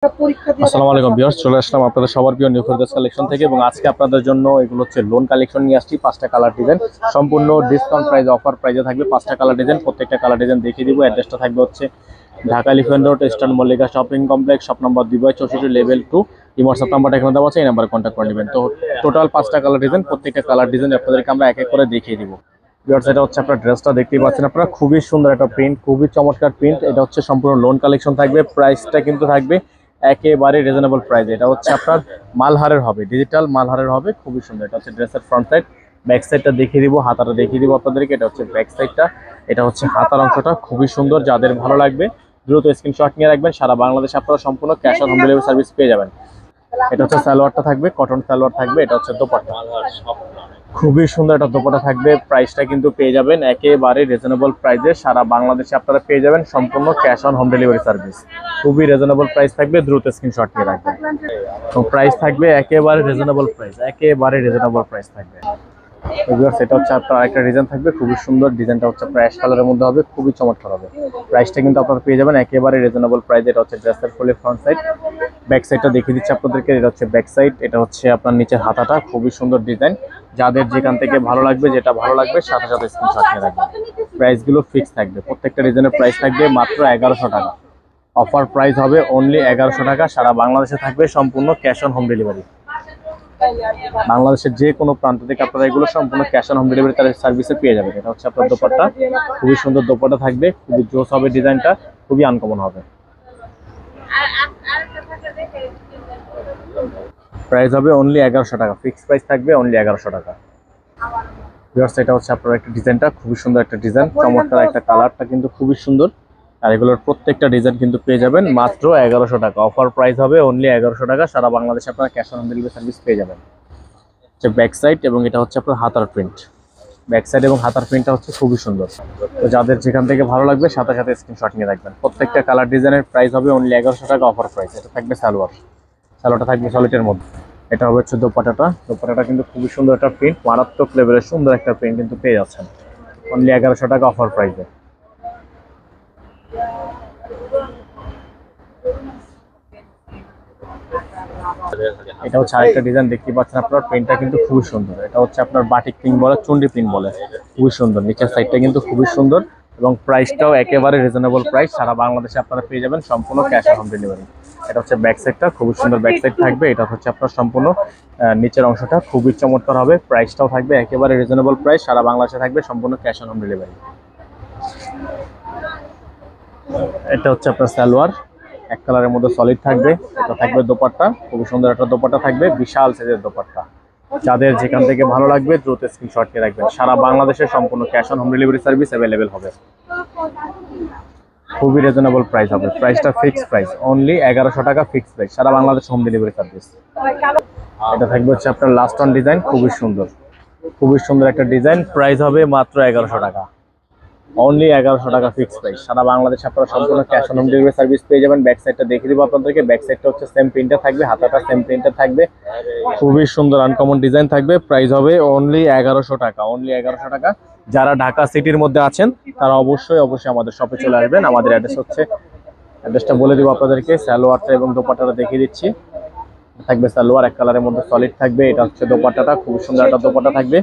আসসালামু আলাইকুম ভিউয়ার্স, চলে আসলাম আপনাদের সবার প্রিয় নিউ ফেরদৌস কালেকশন থেকে। এবং আজকে আপনাদের জন্য এগুলো হচ্ছে লোন কালেকশন নিয়ে আসছি। 5টা কালার ডিজাইন সম্পূর্ণ ডিসকাউন্ট প্রাইস, অফার প্রাইসে থাকবে। 5টা কালার ডিজাইন, প্রত্যেকটা কালার ডিজাইন দেখিয়ে দিব। অ্যাড্রেসটা থাকবে হচ্ছে Dhaka elephant road, eastern Mallika shopping complex, shop number 2/64, level 2। এই হোয়াটসঅ্যাপ নাম্বারটা এখানে দেওয়া আছে, এই নাম্বারে কন্ট্যাক্ট করে নেবেন। তো টোটাল 5টা কালার ডিজাইন, প্রত্যেকটা কালার ডিজাইন আপনাদেরকে আমরা এক এক করে দেখিয়ে দিব। ভিউয়ার্স, এটা হচ্ছে আপনার ড্রেসটা দেখতেই পাচ্ছেন আপনারা, খুবই সুন্দর একটা প্রিন্ট, খুবই চমৎকার প্রিন্ট। এটা হচ্ছে সম্পূর্ণ লোন কালেকশন থাকবে। প্রাইসটা কিন্তু থাকবে একেবারে রিজনেবল প্রাইস। এটা হচ্ছে আপনার মালহারের হবে, ডিজিটাল মালহারের হবে, খুবই সুন্দর। এটা হচ্ছে ড্রেসের ফ্রন্ট সাইড। ব্যাক সাইডটা দেখিয়ে দিব, হাতাটা দেখিয়ে দিব আপনাদেরকে। এটা হচ্ছে ব্যাক সাইডটা, এটা হচ্ছে হাতার অংশটা, খুবই সুন্দর। যাদের ভালো লাগবে দ্রুত স্ক্রিনশট নিয়ে রাখবেন। সারা বাংলাদেশে আপনারা সম্পূর্ণ cash on home delivery service পেয়ে যাবেন। এটা হচ্ছে সালোয়ারটা থাকবে, কটন সালোয়ার থাকবে। এটা হচ্ছে দোপাট্টা, খুবই সুন্দর একটা দোপাট্টা থাকবে। প্রাইসটা কিন্তু পেয়ে যাবেন একেবারে রিজনেবল প্রাইসে। সারা বাংলাদেশে আপনারা পেয়ে যাবেন সম্পূর্ণ cash on home delivery service. খুবই রিজনেবল প্রাইস থাকবে, দ্রুত স্ক্রিনশট নিয়ে রাখবেন। তো প্রাইস থাকবে একেবারে রিজনেবল প্রাইস, একেবারে রিজনেবল প্রাইস থাকবে। সেটা হচ্ছে আপনার আরেকটা ডিজাইন থাকবে, খুবই সুন্দর। ডিজাইনটা হচ্ছে অ্যাশ কালারের মধ্যে হবে, খুবই চমৎকার হবে। প্রাইসটা কিন্তু আপনারা পেয়ে যাবেন একেবারে রিজনেবল প্রাইস। এটা হচ্ছে ড্রেসের ফুলের ফ্রন্ট সাইড। ব্যাক সাইডটা দেখিয়ে দিচ্ছি আপনাদেরকে। এটা হচ্ছে ব্যাক সাইড, এটা হচ্ছে আপনার নিচের হাতাটা, খুবই সুন্দর ডিজাইন। যাদের যেখান থেকে ভালো লাগবে, যেটা ভালো লাগবে সাথে সাথে স্ক্রিনশট নিয়ে রাখবেন। প্রাইসগুলো ফিক্স থাকবে, প্রত্যেকটা ডিজাইনের প্রাইস থাকবে মাত্র 1100 টাকা। অফার প্রাইস হবে অনলি 1100 টাকা। সারা বাংলাদেশে থাকবে সম্পূর্ণ ক্যাশ অন হোম ডেলিভারি। বাংলাদেশের যে কোনো প্রান্ত থেকে আপনারা এগুলো সম্পূর্ণ ক্যাশ অন হোম ডেলিভারি সার্ভিসে পেয়ে যাবেন। এটা হচ্ছে আপনার দোপাট্টা, খুবই সুন্দর দোপাট্টা থাকবে, খুবই জোস হবে ডিজাইনটা, খুবই আনকমন হবে। প্রাইস হবে অনলি 1100 টাকা, ফিক্সড প্রাইস থাকবে অনলি 1100 টাকা। এটা হচ্ছে আপনার একটা ডিজাইনটা, খুবই সুন্দর একটা ডিজাইন, চমৎকার একটা কালারটা কিন্তু খুবই সুন্দর। আর এগুলোর প্রত্যেকটা ডিজাইন কিন্তু পেয়ে যাবেন মাত্র 1100 টাকা। অফার প্রাইস হবে অনলি 1100 টাকা। সারা বাংলাদেশে আপনারা cash on home delivery service পেয়ে যাবেন। ব্যাক সাইড এবং এটা হচ্ছে আপনার হাতার প্রিন্ট। ব্যাক সাইড এবং হাতার প্রিন্টটা হচ্ছে খুবই সুন্দর। তো যাদের যেখান থেকে ভালো লাগবে সাথে সাথে স্ক্রিনশট নিয়ে রাখবেন। প্রত্যেকটা কালার ডিজাইনের প্রাইস হবে অনলি 1100 টাকা, অফার প্রাইস। এটা থাকবে সালোয়ার, সালোয়ারটা থাকবে সলিটের মধ্যে। এটা হবে হচ্ছে দোপাট্টাটা, দোপাট্টাটা কিন্তু খুবই সুন্দর একটা প্রিন্ট, মারাত্মক লেভেলের সুন্দর একটা প্রিন্ট কিন্তু পেয়ে যাচ্ছেন অনলি 1100 টাকা, অফার প্রাইসে। এটা হচ্ছে আরেকটা ডিজাইন দেখতে পাচ্ছেন আপনার, প্রিন্টটা কিন্তু খুবই সুন্দর। এটা হচ্ছে আপনার বাটিক প্রিন্ট বলে, চুন্ডি প্রিন্ট বলে, খুবই সুন্দর। নিচের সাইডটা কিন্তু খুবই সুন্দর এবং প্রাইসটাও একেবারে রিজনেবল প্রাইস। সারা বাংলাদেশে আপনারা পেয়ে যাবেন সম্পূর্ণ ক্যাশ অন হোম ডেলিভারি। এটা হচ্ছে ব্যাক সাইডটা, খুবই সুন্দর ব্যাক সাইড থাকবে। এটা হচ্ছে আপনার সম্পূর্ণ নিচের অংশটা, খুবই চমৎকার হবে। প্রাইসটাও থাকবে একেবারে রিজনেবল প্রাইস। সারা বাংলাদেশে থাকবে সম্পূর্ণ ক্যাশ অন হোম ডেলিভারি। এটা হচ্ছে আপনার সালোয়ার, এক কালারের মধ্যে সলিড থাকবে। এটা থাকবে দোপাট্টা, খুবই সুন্দর একটা দোপাট্টা থাকবে, বিশাল সাইজের দোপাট্টা। যাদের যেখান থেকে ভালো লাগবে দ্রুত স্ক্রিনশট নিয়ে রাখবেন। সারা বাংলাদেশে সম্পূর্ণ cash on home delivery service available হবে। খুবই রিজনেবল প্রাইস হবে, প্রাইসটা ফিক্সড প্রাইস অনলি 1100 টাকা, ফিক্সড প্রাইস। সারা বাংলাদেশ হোম ডেলিভারি সার্ভিস। এটা থাকবে হচ্ছে আপনার লাস্ট অন ডিজাইন, খুবই সুন্দর, খুবই সুন্দর একটা ডিজাইন। প্রাইস হবে মাত্র 1100 টাকা, অনলি 1100 টাকা, ফিক্স প্রাইস। সারা বাংলাদেশে আপনারা সম্পূর্ণ cash on home delivery service পেয়ে যাবেন। ব্যাক সাইডটা দেখিয়ে দিব আপনাদেরকে। ব্যাক সাইডটা হচ্ছে সেম প্রিন্টে থাকবে, হাতাটা সেম প্রিন্টে থাকবে, খুবই সুন্দর আনকমন ডিজাইন থাকবে। প্রাইস হবে অনলি 1100 টাকা, অনলি 1100 টাকা। যারা ঢাকা সিটির মধ্যে আছেন তারা অবশ্যই অবশ্যই আমাদের শপে চলে আসবেন। আমাদের অ্যাড্রেস হচ্ছে, অ্যাড্রেসটা বলে দিব আপনাদেরকে। সালোয়ারটা এবং দোপাট্টাটা দেখিয়ে দিচ্ছি। থাকবে সালোয়ার, এক কালারের মধ্যে সলিড থাকবে। এটা হচ্ছে দোপাট্টাটা, খুবই সুন্দর একটা দোপাট্টা থাকবে,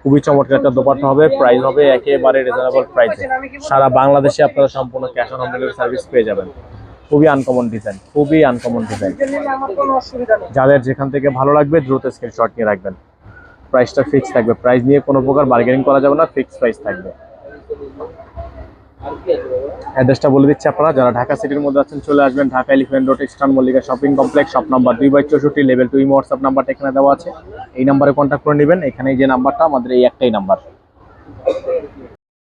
খুবই চমৎকার একটা দোপাট্টা হবে। প্রাইস হবে একেবারে রিজনেবল প্রাইসে। সারা বাংলাদেশে আপনারা সম্পূর্ণ cash on home delivery service পেয়ে যাবেন। খুবই আনকমন ডিজাইন, খুবই আনকমন ডিজাইন। যাদের যেখান থেকে ভালো লাগবে দ্রুত স্ক্রিনশট নিয়ে রাখবেন। প্রাইসটা ফিক্স থাকবে, প্রাইস নিয়ে কোনো প্রকার বার্গেনিং করা যাবে না, ফিক্স প্রাইস থাকবে। অ্যাড্রেসটা বলে দিচ্ছি, আপনারা যারা ঢাকা সিটির মধ্যে আছেন চলে আসবেন Dhaka elephant road, eastern Mallika shopping complex, shop number 2/64, level 2। WhatsApp নাম্বারটা এখানে দেওয়া আছে, এই নাম্বারে কন্ট্যাক্ট করে নেবেন। এখানে যে নাম্বারটা আমাদের এই একটাই নাম্বার।